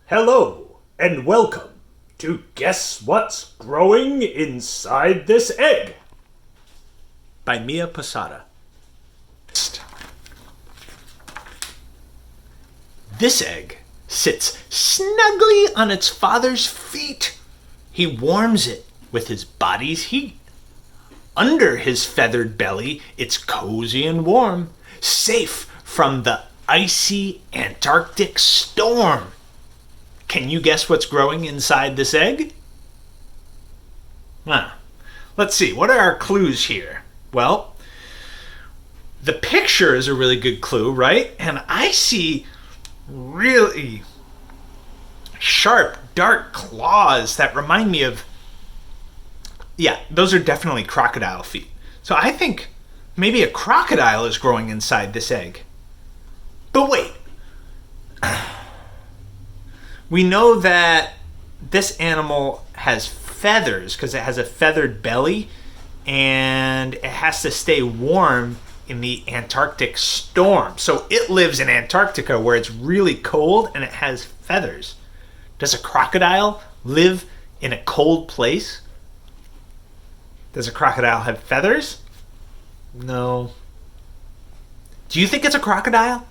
Hello, and welcome to Guess What's Growing Inside This Egg by Mia Posada. This egg sits snugly on its father's feet. He warms it with his body's heat. Under his feathered belly, it's cozy and warm, safe from the icy Antarctic storm. Can you guess what's growing inside this egg? Let's see. What are our clues here? Well, the picture is a really good clue, right? And I see really sharp, dark claws that remind me of, those are definitely crocodile feet. So I think maybe a crocodile is growing inside this egg. But wait. We know that this animal has feathers because it has a feathered belly and it has to stay warm in the Antarctic storm. So it lives in Antarctica where it's really cold and it has feathers. Does a crocodile live in a cold place? Does a crocodile have feathers? No. Do you think it's a crocodile?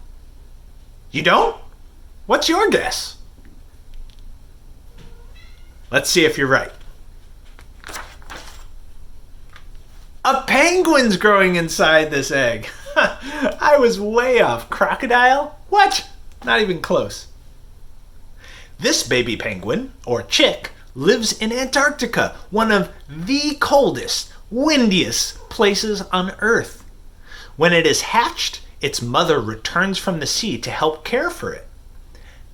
You don't? What's your guess? Let's see if you're right. A penguin's growing inside this egg. I was way off. Crocodile? What? Not even close. This baby penguin, or chick, lives in Antarctica, one of the coldest, windiest places on Earth. When it is hatched, its mother returns from the sea to help care for it.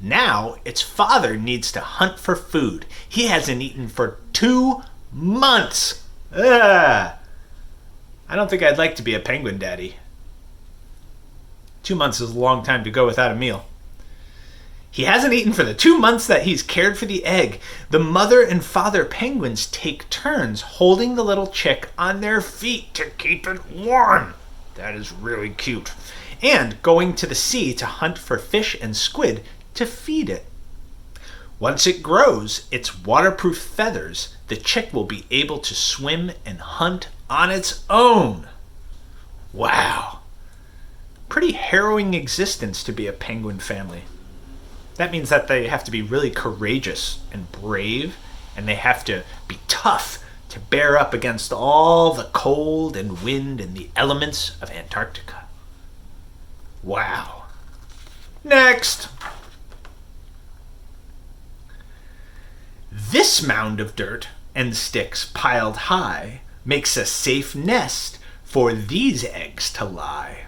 Now, its father needs to hunt for food. He hasn't eaten for 2 months. I don't think I'd like to be a penguin daddy. 2 months is a long time to go without a meal. He hasn't eaten for the 2 months that he's cared for the egg. The mother and father penguins take turns holding the little chick on their feet to keep it warm. That is really cute. And going to the sea to hunt for fish and squid to feed it. Once it grows its waterproof feathers, the chick will be able to swim and hunt on its own. Wow. Pretty harrowing existence to be a penguin family. That means that they have to be really courageous and brave, and they have to be tough to bear up against all the cold and wind and the elements of Antarctica. Wow. Next. This mound of dirt and sticks piled high makes a safe nest for these eggs to lie.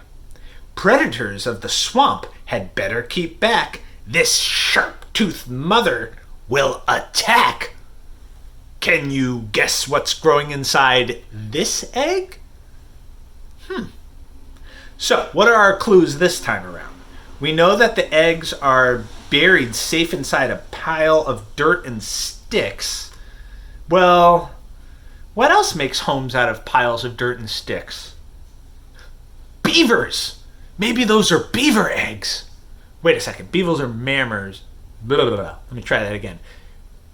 Predators of the swamp had better keep back. This sharp-toothed mother will attack. Can you guess what's growing inside this egg? So, what are our clues this time around? We know that the eggs are buried safe inside a pile of dirt and sticks. Well, what else makes homes out of piles of dirt and sticks? Beavers! Maybe those are beaver eggs. Wait a second. Beavers are mammals. Let me try that again.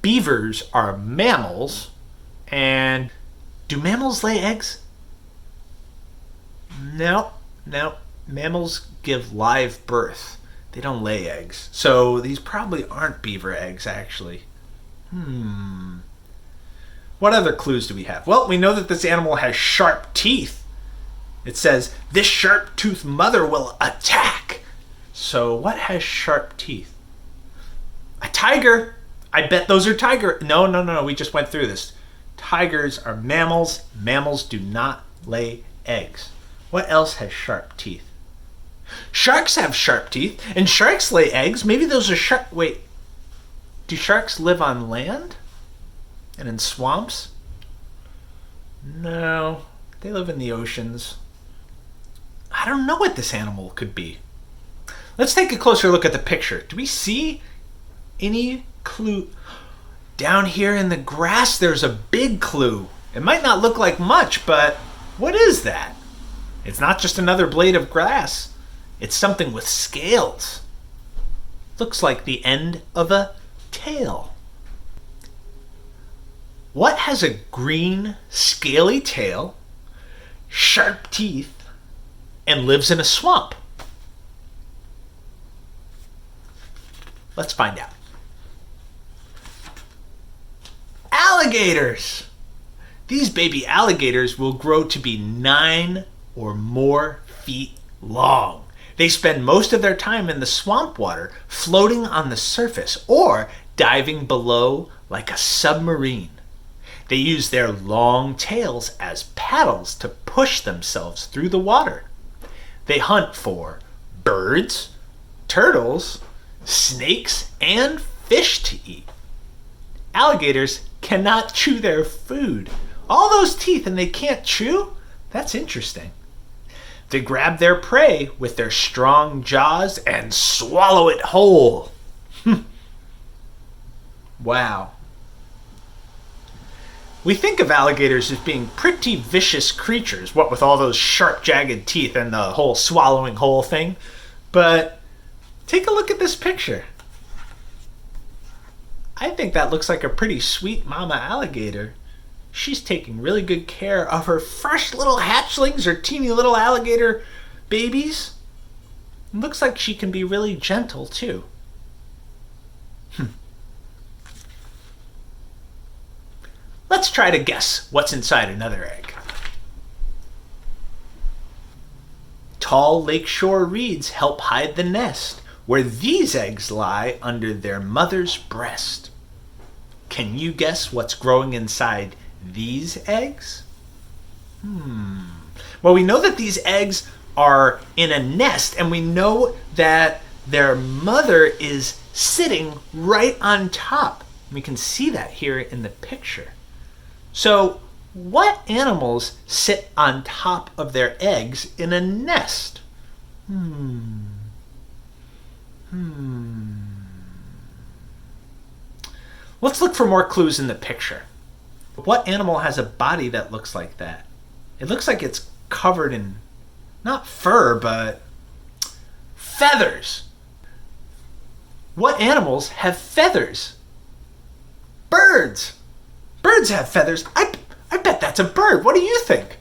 Beavers are mammals. And do mammals lay eggs? No. Mammals give live birth. They don't lay eggs. So these probably aren't beaver eggs, actually. What other clues do we have? Well, we know that this animal has sharp teeth. It says, this sharp-toothed mother will attack. So what has sharp teeth? A tiger. I bet those are tiger. No. We just went through this. Tigers are mammals. Mammals do not lay eggs. What else has sharp teeth? Sharks have sharp teeth, and sharks lay eggs. Maybe those are shark. Wait. Do sharks live on land? And in swamps? No. They live in the oceans. I don't know what this animal could be. Let's take a closer look at the picture. Do we see any clue? Down here in the grass, there's a big clue. It might not look like much, but what is that? It's not just another blade of grass. It's something with scales. Looks like the end of a tail. What has a green, scaly tail, sharp teeth, and lives in a swamp? Let's find out. Alligators! These baby alligators will grow to be 9 or more feet long. They spend most of their time in the swamp water, floating on the surface or diving below like a submarine. They use their long tails as paddles to push themselves through the water. They hunt for birds, turtles, snakes, and fish to eat. Alligators cannot chew their food. All those teeth and they can't chew? That's interesting. They grab their prey with their strong jaws and swallow it whole. Wow. We think of alligators as being pretty vicious creatures, what with all those sharp, jagged teeth and the whole swallowing whole thing. But take a look at this picture. I think that looks like a pretty sweet mama alligator. She's taking really good care of her fresh little hatchlings or teeny little alligator babies. It looks like she can be really gentle too. Let's try to guess what's inside another egg. Tall lakeshore reeds help hide the nest, where these eggs lie under their mother's breast. Can you guess what's growing inside these eggs? Well, we know that these eggs are in a nest, and we know that their mother is sitting right on top. We can see that here in the picture. So, what animals sit on top of their eggs in a nest? Let's look for more clues in the picture. What animal has a body that looks like that? It looks like it's covered in, not fur, but feathers. What animals have feathers? Birds. Birds have feathers. I bet that's a bird. What do you think?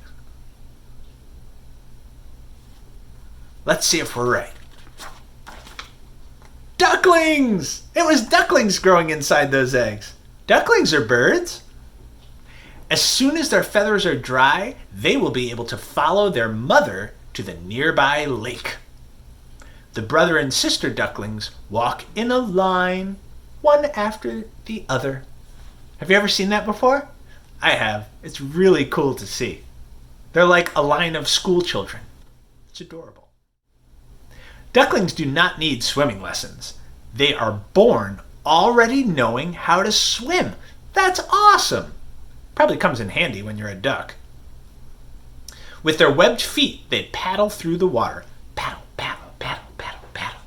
Let's see if we're right. Ducklings! It was ducklings growing inside those eggs. Ducklings are birds. As soon as their feathers are dry, they will be able to follow their mother to the nearby lake. The brother and sister ducklings walk in a line, one after the other. Have you ever seen that before? I have. It's really cool to see. They're like a line of school children. It's adorable. Ducklings do not need swimming lessons. They are born already knowing how to swim. That's awesome. Probably comes in handy when you're a duck. With their webbed feet, they paddle through the water. Paddle, paddle, paddle, paddle, paddle.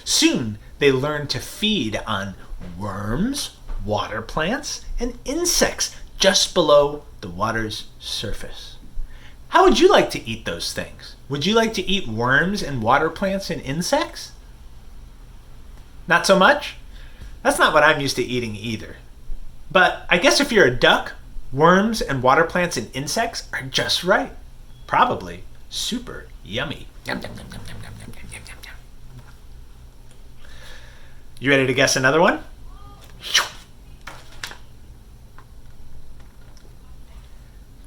Soon, they learn to feed on worms, water plants, and insects just below the water's surface. How would you like to eat those things? Would you like to eat worms and water plants and insects? Not so much? That's not what I'm used to eating either. But I guess if you're a duck, worms and water plants and insects are just right. Probably super yummy. Yum, yum, yum, yum, yum, yum, yum, yum, yum, yum. You ready to guess another one?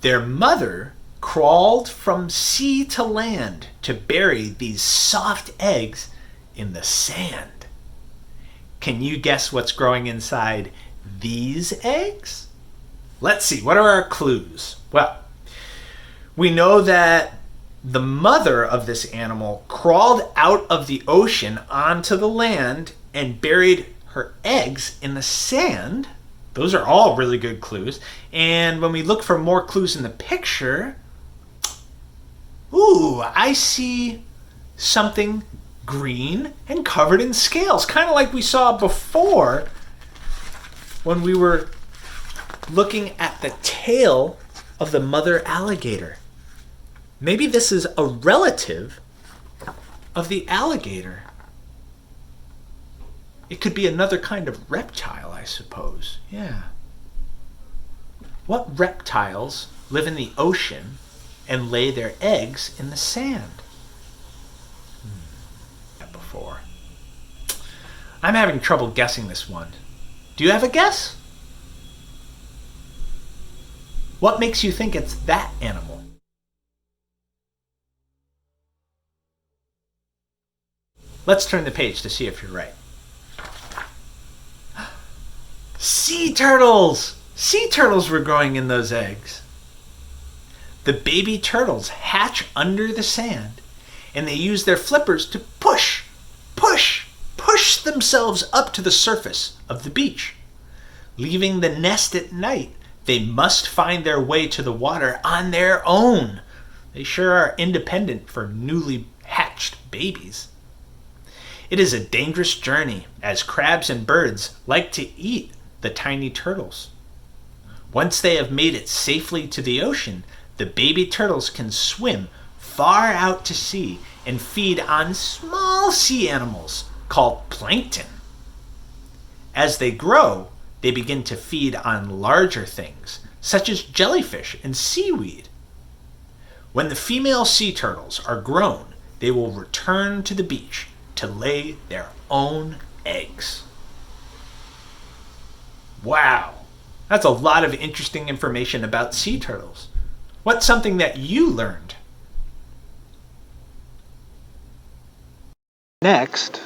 Their mother crawled from sea to land to bury these soft eggs in the sand. Can you guess what's growing inside these eggs? Let's see, what are our clues? Well, we know that the mother of this animal crawled out of the ocean onto the land and buried her eggs in the sand. Those are all really good clues. And when we look for more clues in the picture, ooh, I see something green and covered in scales, kind of like we saw before when we were looking at the tail of the mother alligator. Maybe this is a relative of the alligator. It could be another kind of reptile, I suppose. Yeah. What reptiles live in the ocean and lay their eggs in the sand? Before. I'm having trouble guessing this one. Do you have a guess? What makes you think it's that animal? Let's turn the page to see if you're right. Sea turtles! Sea turtles were growing in those eggs. The baby turtles hatch under the sand, and they use their flippers to push themselves up to the surface of the beach. Leaving the nest at night, they must find their way to the water on their own. They sure are independent for newly hatched babies. It is a dangerous journey, as crabs and birds like to eat the tiny turtles. Once they have made it safely to the ocean, the baby turtles can swim far out to sea and feed on small sea animals called plankton. As they grow, they begin to feed on larger things, such as jellyfish and seaweed. When the female sea turtles are grown, they will return to the beach to lay their own eggs. Wow, that's a lot of interesting information about sea turtles. What's something that you learned? Next,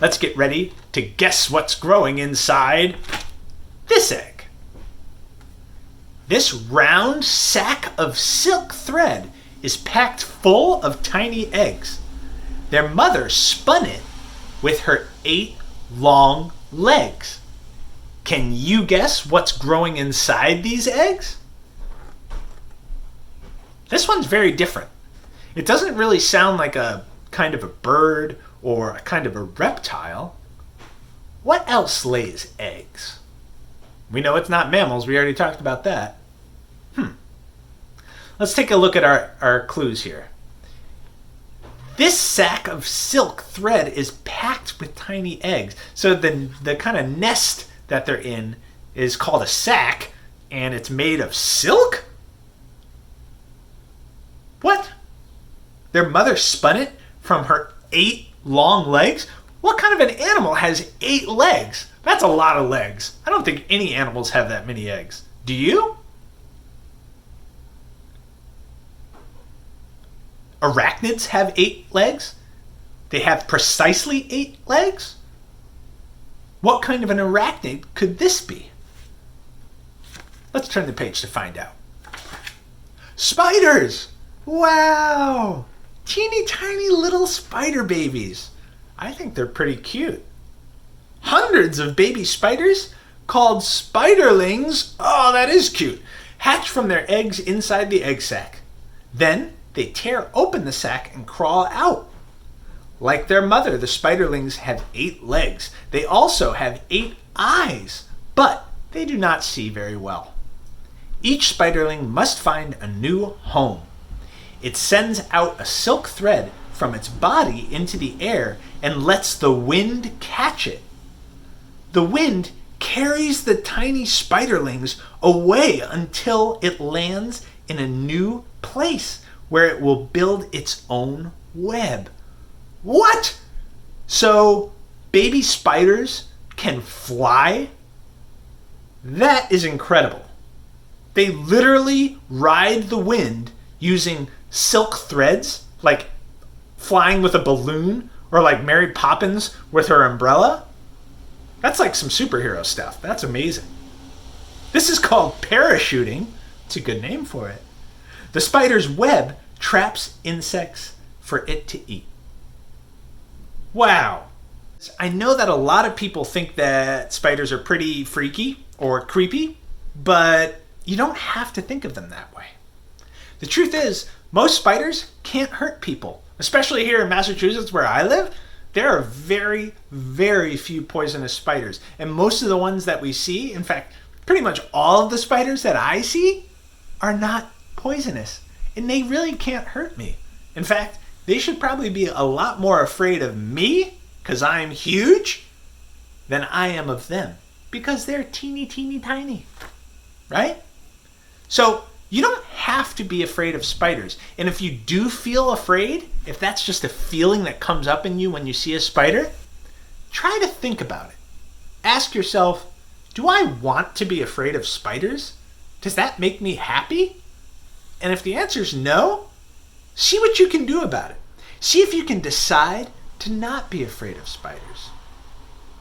let's get ready to guess what's growing inside this egg. This round sack of silk thread is packed full of tiny eggs. Their mother spun it with her 8 long legs. Can you guess what's growing inside these eggs? This one's very different. It doesn't really sound like a kind of a bird or a kind of a reptile. What else lays eggs? We know it's not mammals. We already talked about that. Let's take a look at our clues here. This sack of silk thread is packed with tiny eggs. So the kind of nest that they're in is called a sack, and it's made of silk? What? Their mother spun it from her 8 long legs? What kind of an animal has 8 legs? That's a lot of legs. I don't think any animals have that many eggs. Do you? Arachnids have 8 legs? They have precisely 8 legs? What kind of an arachnid could this be? Let's turn the page to find out. Spiders! Wow! Teeny tiny little spider babies. I think they're pretty cute. Hundreds of baby spiders called spiderlings, oh that is cute, hatch from their eggs inside the egg sac. Then they tear open the sac and crawl out. Like their mother, the spiderlings have 8 legs. They also have 8 eyes, but they do not see very well. Each spiderling must find a new home. It sends out a silk thread from its body into the air and lets the wind catch it. The wind carries the tiny spiderlings away until it lands in a new place where it will build its own web. What? So baby spiders can fly? That is incredible. They literally ride the wind using silk threads, like flying with a balloon, or like Mary Poppins with her umbrella. That's like some superhero stuff. That's amazing. This is called parachuting. It's a good name for it. The spider's web traps insects for it to eat. Wow. I know that a lot of people think that spiders are pretty freaky or creepy, but you don't have to think of them that way. The truth is, most spiders can't hurt people. Especially here in Massachusetts where I live, there are very, very few poisonous spiders. And most of the ones that we see, in fact, pretty much all of the spiders that I see are not poisonous. And they really can't hurt me. In fact, they should probably be a lot more afraid of me because I'm huge than I am of them because they're teeny, teeny, tiny, right? So you don't have to be afraid of spiders. And if you do feel afraid, if that's just a feeling that comes up in you when you see a spider, try to think about it. Ask yourself, do I want to be afraid of spiders? Does that make me happy? And if the answer is no, see what you can do about it. See if you can decide to not be afraid of spiders.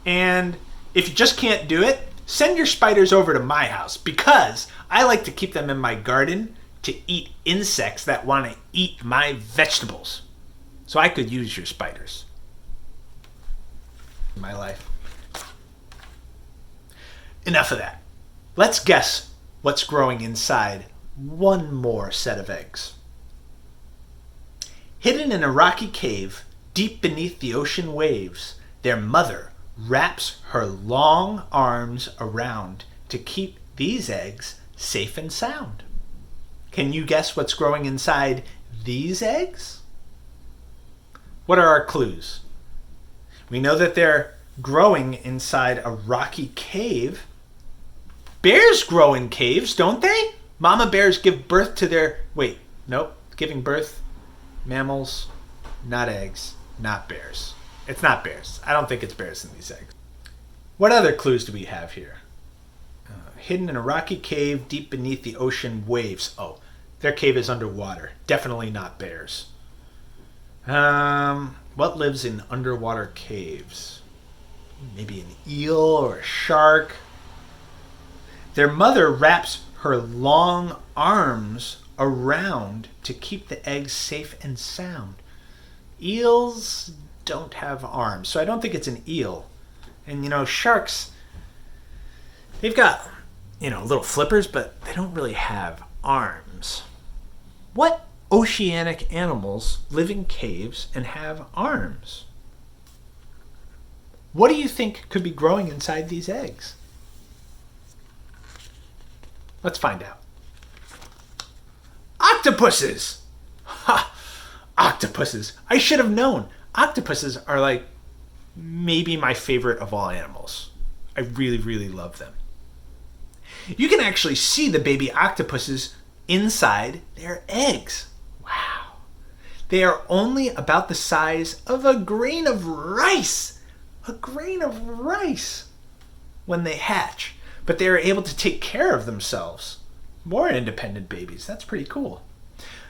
And if you just can't do it, send your spiders over to my house because I like to keep them in my garden to eat insects that want to eat my vegetables. So I could use your spiders in my life. Enough of that. Let's guess what's growing inside one more set of eggs. Hidden in a rocky cave, deep beneath the ocean waves, their mother wraps her long arms around to keep these eggs safe and sound. Can you guess what's growing inside these eggs? What are our clues? We know that they're growing inside a rocky cave. Bears grow in caves, don't they? Mama bears give birth to their... giving birth... Mammals, not eggs, not bears. It's not bears. I don't think it's bears in these eggs. What other clues do we have here? Hidden in a rocky cave deep beneath the ocean waves. Oh, their cave is underwater. Definitely not bears. What lives in underwater caves? Maybe an eel or a shark. Their mother wraps her long arms around to keep the eggs safe and sound. Eels don't have arms, so I don't think it's an eel. And sharks, they've got, little flippers, but they don't really have arms. What oceanic animals live in caves and have arms? What do you think could be growing inside these eggs? Let's find out. Octopuses! Ha! Octopuses. I should have known. Octopuses are like maybe my favorite of all animals. I really, really love them. You can actually see the baby octopuses inside their eggs. Wow. They are only about the size of a grain of rice. A grain of rice when they hatch. But they are able to take care of themselves. More independent babies. That's pretty cool.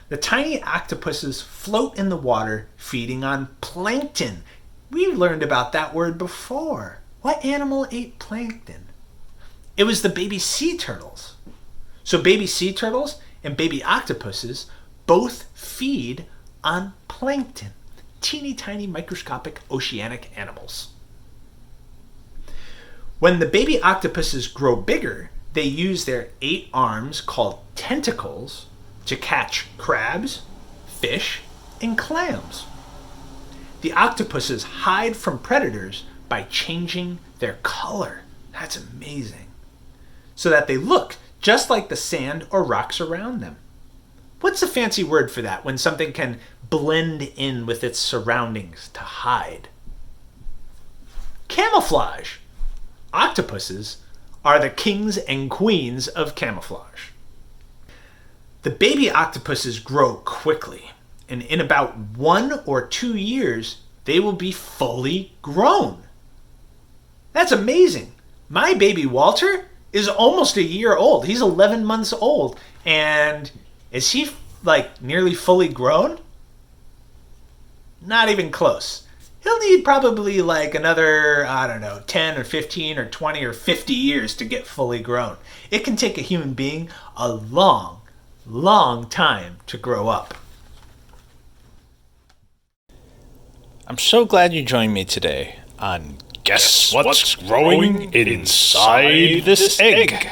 The tiny octopuses float in the water, feeding on plankton. We learned about that word before. What animal ate plankton? It was the baby sea turtles. So baby sea turtles and baby octopuses both feed on plankton. Teeny tiny microscopic oceanic animals. When the baby octopuses grow bigger, they use their 8 arms called tentacles to catch crabs, fish, and clams. The octopuses hide from predators by changing their color. That's amazing. So that they look just like the sand or rocks around them. What's a fancy word for that when something can blend in with its surroundings to hide? Camouflage. Octopuses are the kings and queens of camouflage. The baby octopuses grow quickly, and in about 1 or 2 years, they will be fully grown. That's amazing. My baby Walter is almost a year old. He's 11 months old, and is he nearly fully grown? Not even close. He'll need probably another, 10 or 15 or 20 or 50 years to get fully grown. It can take a human being a long, long time to grow up. I'm so glad you joined me today on Guess What's Growing Inside This Egg?